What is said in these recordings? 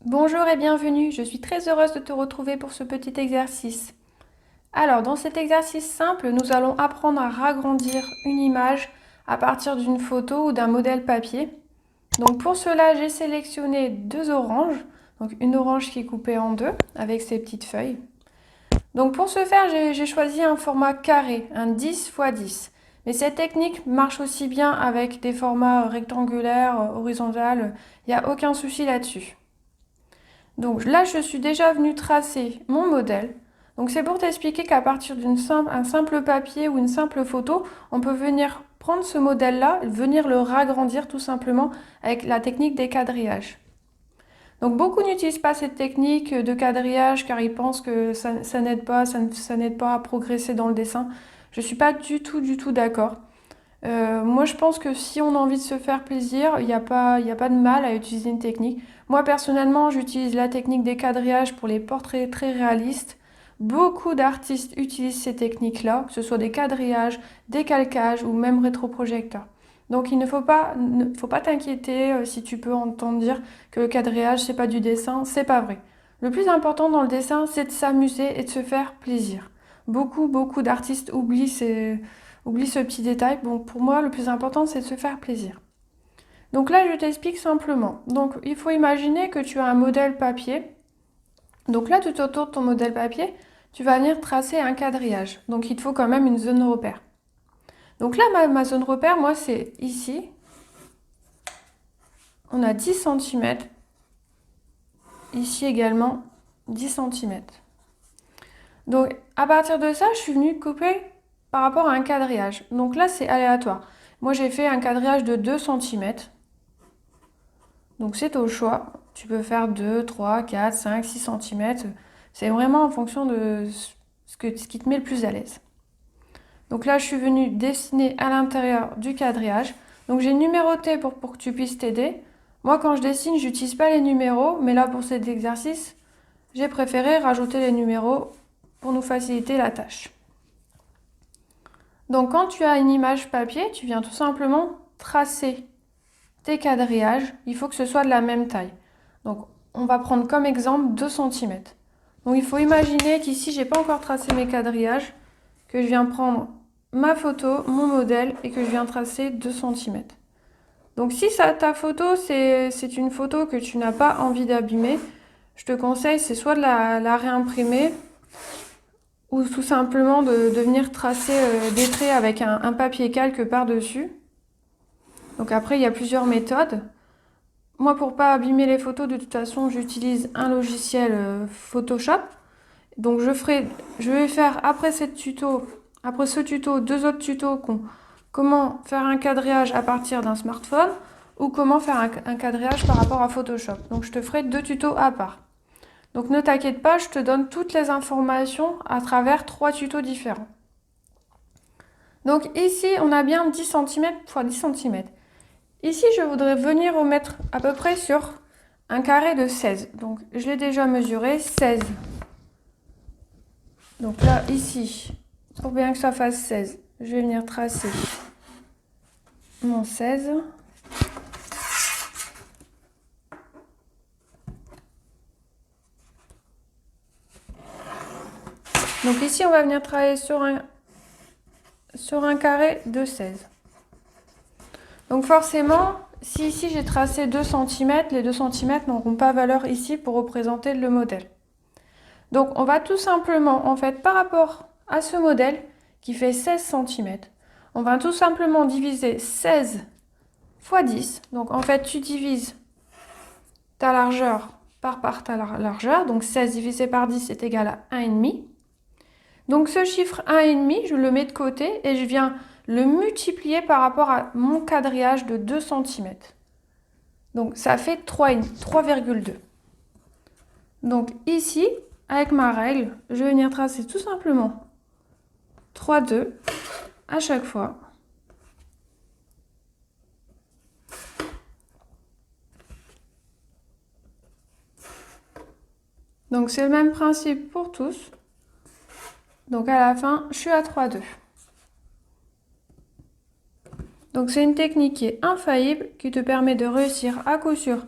Bonjour et bienvenue, je suis très heureuse de te retrouver pour ce petit exercice. Alors, dans cet exercice simple, nous allons apprendre à ragrandir une image à partir d'une photo ou d'un modèle papier. Donc pour cela, j'ai sélectionné deux oranges, donc une orange qui est coupée en deux avec ses petites feuilles. Donc pour ce faire, j'ai choisi un format carré, un 10 x 10. Mais cette technique marche aussi bien avec des formats rectangulaires, horizontales, il n'y a aucun souci là-dessus. Donc là, je suis déjà venue tracer mon modèle. Donc c'est pour t'expliquer qu'à partir d'un simple papier ou une simple photo, on peut venir prendre ce modèle-là, venir le ragrandir tout simplement avec la technique des quadrillages. Donc beaucoup n'utilisent pas cette technique de quadrillage car ils pensent que ça n'aide pas, ça n'aide pas à progresser dans le dessin. Je ne suis pas du tout d'accord. Moi, je pense que si on a envie de se faire plaisir, il y a pas de mal à utiliser une technique. Moi, personnellement, j'utilise la technique des quadrillages pour les portraits très réalistes. Beaucoup d'artistes utilisent ces techniques-là, que ce soit des quadrillages, des calcages ou même rétroprojecteurs. Donc, il ne faut pas t'inquiéter si tu peux entendre dire que le quadrillage, c'est pas du dessin, c'est pas vrai. Le plus important dans le dessin, c'est de s'amuser et de se faire plaisir. Beaucoup d'artistes oublient ce petit détail. Bon, pour moi, le plus important, c'est de se faire plaisir. Donc là, je t'explique simplement. Donc, il faut imaginer que tu as un modèle papier. Donc là, tout autour de ton modèle papier, tu vas venir tracer un quadrillage. Donc, il te faut quand même une zone repère. Donc là, ma zone repère, moi, c'est ici. On a 10 cm. Ici également, 10 cm. Donc, à partir de ça, je suis venue couper par rapport à un quadrillage. Donc là, c'est aléatoire. Moi, j'ai fait un quadrillage de 2 cm. Donc c'est au choix. Tu peux faire 2, 3, 4, 5, 6 cm. C'est vraiment en fonction de ce qui te met le plus à l'aise. Donc là, je suis venue dessiner à l'intérieur du quadrillage. Donc j'ai numéroté pour que tu puisses t'aider. Moi, quand je dessine, je n'utilise pas les numéros. Mais là, pour cet exercice, j'ai préféré rajouter les numéros pour nous faciliter la tâche. Donc quand tu as une image papier, tu viens tout simplement tracer tes quadrillages, il faut que ce soit de la même taille. Donc, on va prendre comme exemple 2 cm. Donc, il faut imaginer qu'ici, j'ai pas encore tracé mes quadrillages, que je viens prendre ma photo, mon modèle, et que je viens tracer 2 cm. Donc, si ta photo, c'est une photo que tu n'as pas envie d'abîmer, je te conseille, c'est soit de la réimprimer, ou tout simplement de venir tracer des traits avec un papier calque par-dessus. Donc après, il y a plusieurs méthodes. Moi, pour pas abîmer les photos, de toute façon, j'utilise un logiciel Photoshop. Donc, je vais faire après ce tuto, deux autres tutos. Comment faire un quadrillage à partir d'un smartphone ou comment faire un quadrillage par rapport à Photoshop. Donc, je te ferai deux tutos à part. Donc, ne t'inquiète pas, je te donne toutes les informations à travers trois tutos différents. Donc, ici, on a bien 10 cm x 10 cm. Ici, je voudrais venir remettre à peu près sur un carré de 16. Donc, je l'ai déjà mesuré, 16. Donc là, ici, pour bien que ça fasse 16, je vais venir tracer mon 16. Donc ici, on va venir travailler sur un carré de 16. Donc forcément, si ici j'ai tracé 2 cm, les 2 cm n'auront pas valeur ici pour représenter le modèle. Donc on va tout simplement, en fait, par rapport à ce modèle qui fait 16 cm, on va tout simplement diviser 16 x 10. Donc en fait, tu divises ta largeur par ta largeur. Donc 16 divisé par 10 est égal à 1,5. Donc ce chiffre 1,5, je le mets de côté et je viens le multiplier par rapport à mon quadrillage de 2 cm. Donc ça fait 3,2. Donc ici, avec ma règle, je vais venir tracer tout simplement 3,2 à chaque fois. Donc c'est le même principe pour tous. Donc à la fin, je suis à 3,2. Donc c'est une technique qui est infaillible, qui te permet de réussir à coup sûr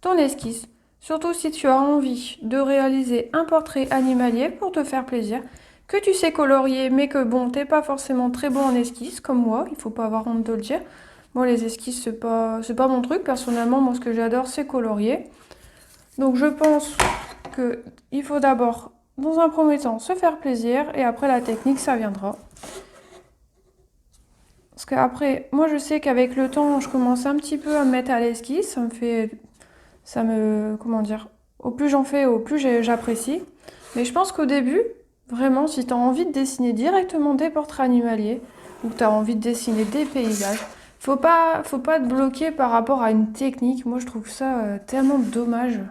ton esquisse Surtout si tu as envie de réaliser un portrait animalier pour te faire plaisir, que tu sais colorier, mais que bon, t'es pas forcément très bon en esquisse, comme moi, il faut pas avoir honte de le dire. Moi, les esquisses, c'est pas mon truc. Personnellement, moi, ce que j'adore, c'est colorier. Donc, je pense qu'il faut d'abord, dans un premier temps, se faire plaisir, et après, la technique, ça viendra. Parce qu'après, moi, je sais qu'avec le temps, je commence un petit peu à me mettre à l'esquisse. Comment dire, au plus j'en fais, au plus j'apprécie. Mais je pense qu'au début, vraiment, si tu as envie de dessiner directement des portraits animaliers, ou que tu as envie de dessiner des paysages, faut pas te bloquer par rapport à une technique. Moi, je trouve ça tellement dommage.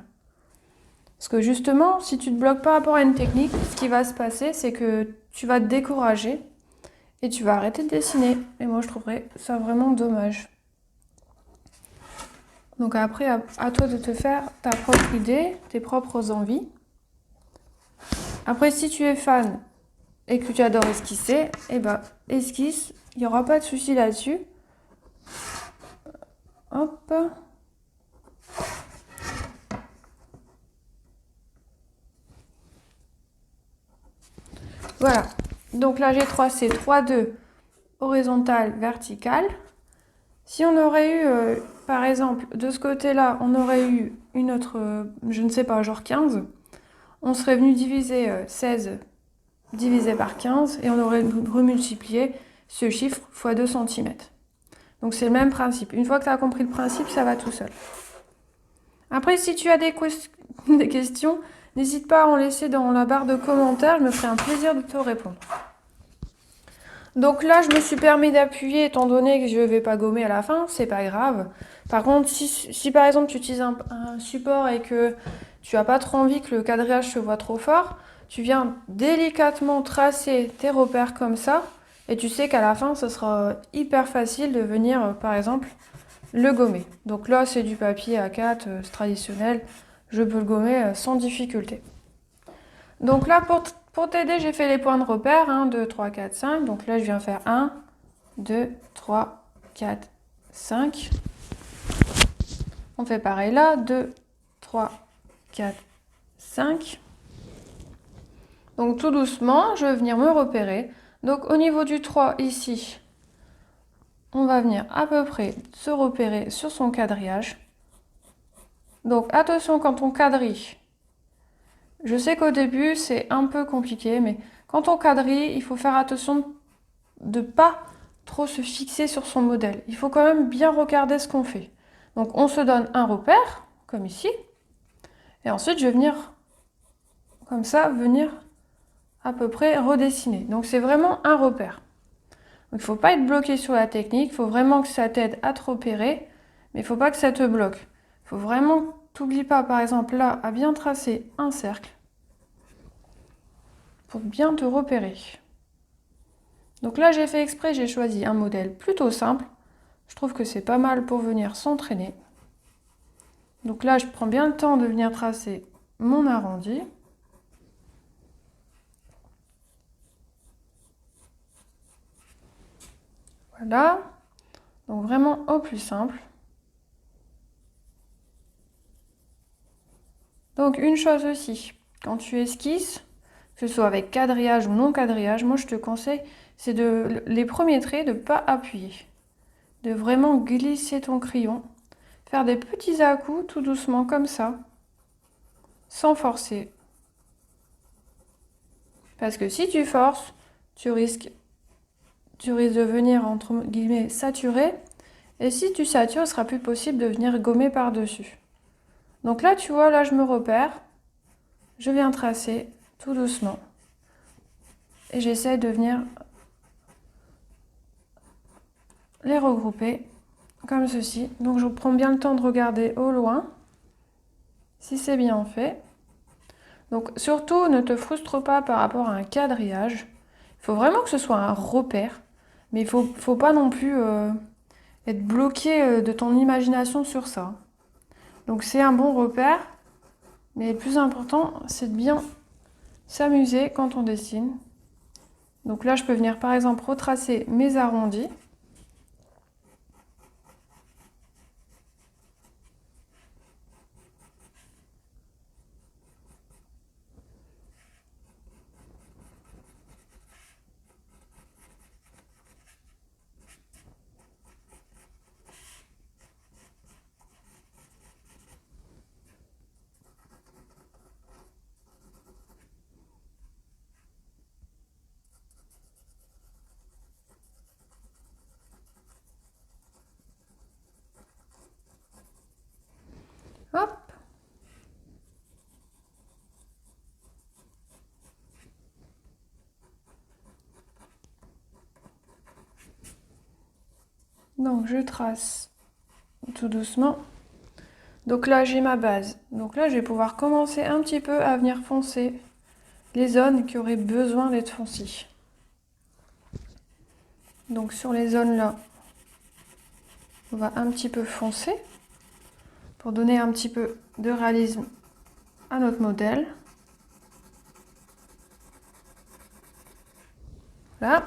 Parce que justement, si tu te bloques par rapport à une technique, ce qui va se passer, c'est que tu vas te décourager et tu vas arrêter de dessiner. Et moi, je trouverais ça vraiment dommage. Donc après, à toi de te faire ta propre idée, tes propres envies. Après, si tu es fan et que tu adores esquisser, eh ben, esquisse, il n'y aura pas de souci là-dessus. Hop. Voilà. Donc là, j'ai tracé 3-2 horizontale, verticale. Si on aurait eu, par exemple, de ce côté-là, on aurait eu une autre, je ne sais pas, genre 15, on serait venu diviser 16 divisé par 15 et on aurait remultiplié ce chiffre fois 2 cm. Donc c'est le même principe. Une fois que tu as compris le principe, ça va tout seul. Après, si tu as des questions, n'hésite pas à en laisser dans la barre de commentaires. Je me ferai un plaisir de te répondre. Donc là, je me suis permis d'appuyer étant donné que je ne vais pas gommer à la fin, c'est pas grave. Par contre, si par exemple tu utilises un support et que tu n'as pas trop envie que le quadrillage se voit trop fort, tu viens délicatement tracer tes repères comme ça et tu sais qu'à la fin, ce sera hyper facile de venir, par exemple, le gommer. Donc là, c'est du papier A4, c'est traditionnel, je peux le gommer sans difficulté. Donc là, pour t'aider, j'ai fait les points de repère, 1, 2, 3, 4, 5. Donc là, je viens faire 1, 2, 3, 4, 5. On fait pareil là, 2, 3, 4, 5. Donc tout doucement, je vais venir me repérer. Donc au niveau du 3 ici, on va venir à peu près se repérer sur son quadrillage. Donc attention quand on quadrille. Je sais qu'au début, c'est un peu compliqué, mais quand on quadrille, il faut faire attention de ne pas trop se fixer sur son modèle. Il faut quand même bien regarder ce qu'on fait. Donc on se donne un repère, comme ici, et ensuite je vais venir, comme ça, venir à peu près redessiner. Donc c'est vraiment un repère. Donc il ne faut pas être bloqué sur la technique, il faut vraiment que ça t'aide à te repérer, mais il ne faut pas que ça te bloque. Il faut vraiment, t'oublie pas par exemple là, à bien tracer un cercle pour bien te repérer. Donc là j'ai fait exprès, j'ai choisi un modèle plutôt simple. Je trouve que c'est pas mal pour venir s'entraîner. Donc là je prends bien le temps de venir tracer mon arrondi. Voilà. Donc vraiment au plus simple. Donc une chose aussi, quand tu esquisses, que ce soit avec quadrillage ou non quadrillage, moi je te conseille, c'est de les premiers traits de ne pas appuyer. De vraiment glisser ton crayon, faire des petits à-coups tout doucement comme ça, sans forcer. Parce que si tu forces, tu risques de venir entre guillemets saturer. Et si tu satures, il sera plus possible de venir gommer par-dessus. Donc là, tu vois, là je me repère. Je viens tracer tout doucement. Et j'essaie de venir les regrouper comme ceci. Donc je prends bien le temps de regarder au loin si c'est bien fait. Donc surtout, ne te frustre pas par rapport à un quadrillage. Il faut vraiment que ce soit un repère. Mais il faut pas non plus être bloqué de ton imagination sur ça. Donc c'est un bon repère. Mais le plus important, c'est de bien s'amuser quand on dessine. Donc là, je peux venir par exemple retracer mes arrondis. Donc je trace tout doucement. Donc là j'ai ma base. Donc là je vais pouvoir commencer un petit peu à venir foncer les zones qui auraient besoin d'être foncées. Donc sur les zones là, on va un petit peu foncer pour donner un petit peu de réalisme à notre modèle. Voilà.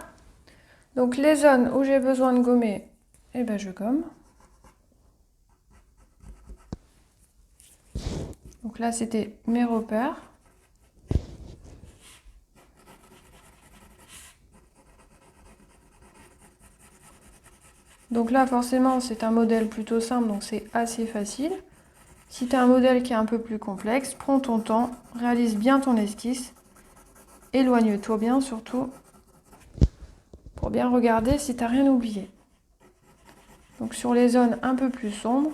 Donc les zones où j'ai besoin de gommer, eh ben je gomme. Donc là c'était mes repères. Donc là forcément c'est un modèle plutôt simple, donc c'est assez facile. Si tu as un modèle qui est un peu plus complexe, prends ton temps, réalise bien ton esquisse, éloigne-toi bien surtout pour bien regarder si tu n'as rien oublié. Donc sur les zones un peu plus sombres,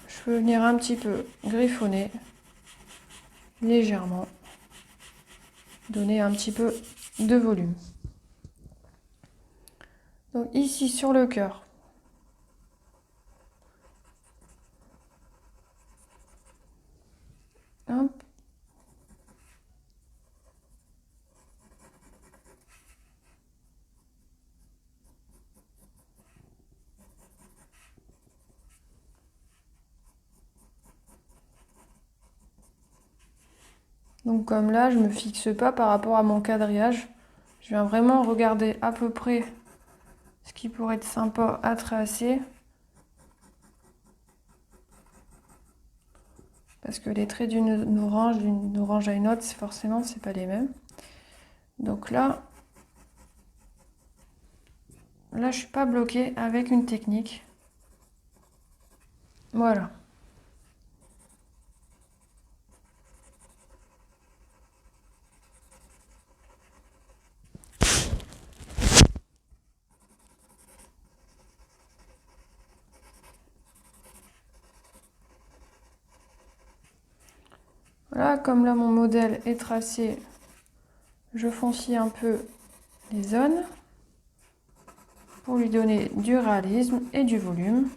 je peux venir un petit peu griffonner légèrement, donner un petit peu de volume. Donc ici sur le cœur, hop. Donc comme là, je ne me fixe pas par rapport à mon quadrillage. Je viens vraiment regarder à peu près ce qui pourrait être sympa à tracer. Parce que les traits d'une orange à une autre, forcément, c'est pas les mêmes. Donc là, je suis pas bloquée avec une technique. Voilà. Voilà, comme là mon modèle est tracé, je foncis un peu les zones pour lui donner du réalisme et du volume.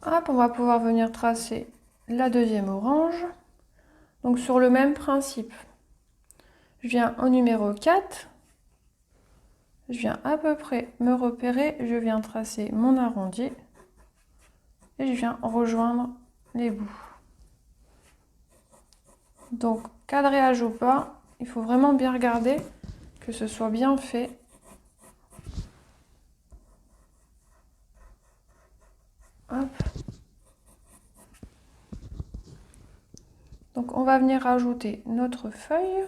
Hop, on va pouvoir venir tracer la deuxième orange. Donc sur le même principe, je viens au numéro 4, je viens à peu près me repérer, je viens tracer mon arrondi et je viens rejoindre les bouts. Donc quadrillage ou pas, il faut vraiment bien regarder que ce soit bien fait. Hop. Donc on va venir rajouter notre feuille.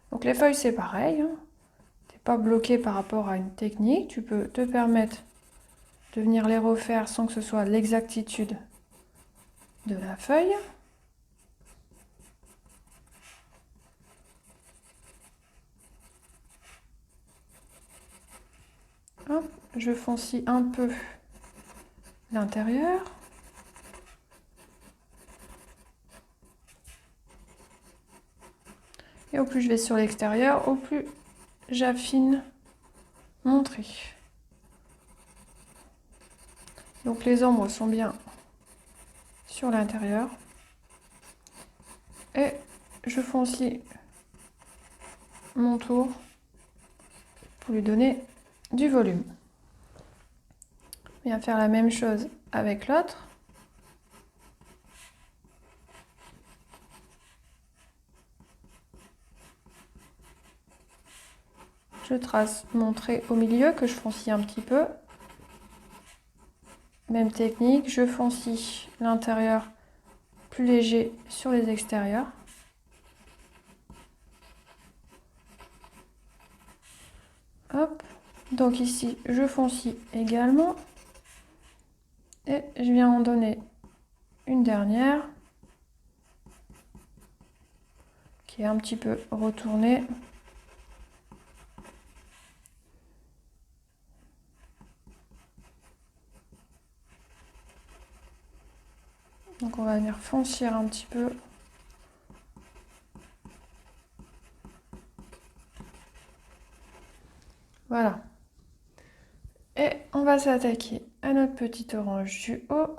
Donc les feuilles c'est pareil, hein. Tu n'es pas bloqué par rapport à une technique, tu peux te permettre de venir les refaire sans que ce soit l'exactitude de la feuille. Hop, je foncis un peu l'intérieur. Et au plus je vais sur l'extérieur, au plus j'affine mon trait. Donc les ombres sont bien sur l'intérieur. Et je foncis mon tour pour lui donner du volume. On vient faire la même chose avec l'autre. Je trace mon trait au milieu que je foncis un petit peu. Même technique, je foncis l'intérieur plus léger sur les extérieurs. Hop, donc ici je foncis également. Et je viens en donner une dernière. qui est un petit peu retourné. Donc on va venir foncir un petit peu. Voilà. Et on va s'attaquer à notre petit orange du haut.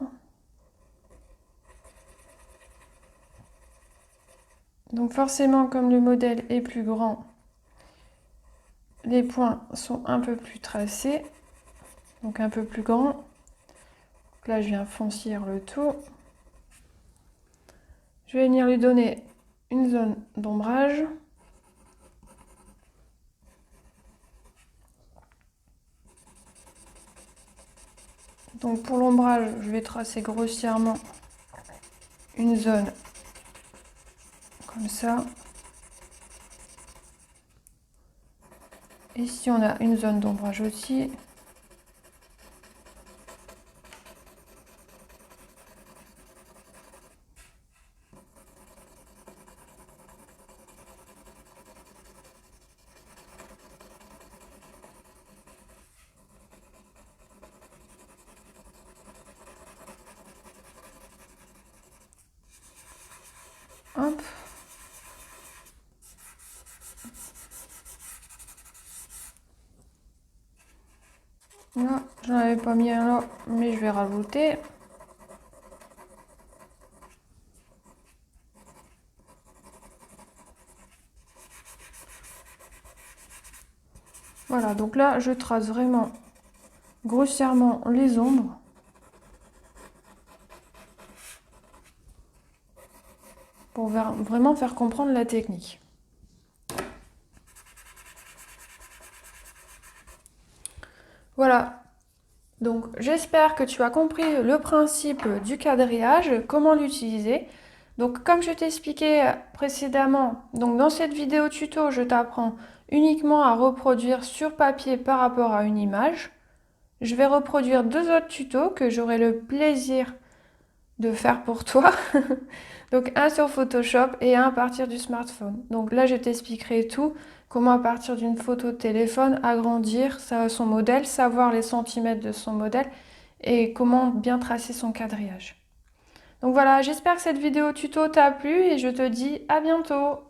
Donc forcément, comme le modèle est plus grand, les points sont un peu plus tracés, donc un peu plus grands. Donc là, je viens foncir le tout. Je vais venir lui donner une zone d'ombrage. Donc pour l'ombrage, je vais tracer grossièrement une zone comme ça. Ici, on a une zone d'ombrage aussi. Hop. Là, je n'en avais pas mis un là, mais je vais rajouter. Voilà, donc là, je trace vraiment grossièrement les ombres. Pour vraiment faire comprendre la technique. Voilà, donc j'espère que tu as compris le principe du quadrillage, comment l'utiliser. Donc comme je t'ai expliqué précédemment, donc dans cette vidéo tuto, je t'apprends uniquement à reproduire sur papier par rapport à une image. Je vais reproduire 2 autres tutos que j'aurai le plaisir de faire pour toi. Donc un sur Photoshop et un à partir du smartphone. Donc là, je t'expliquerai tout, comment à partir d'une photo de téléphone agrandir son modèle, savoir les centimètres de son modèle et comment bien tracer son quadrillage. Donc voilà, j'espère que cette vidéo tuto t'a plu et je te dis à bientôt.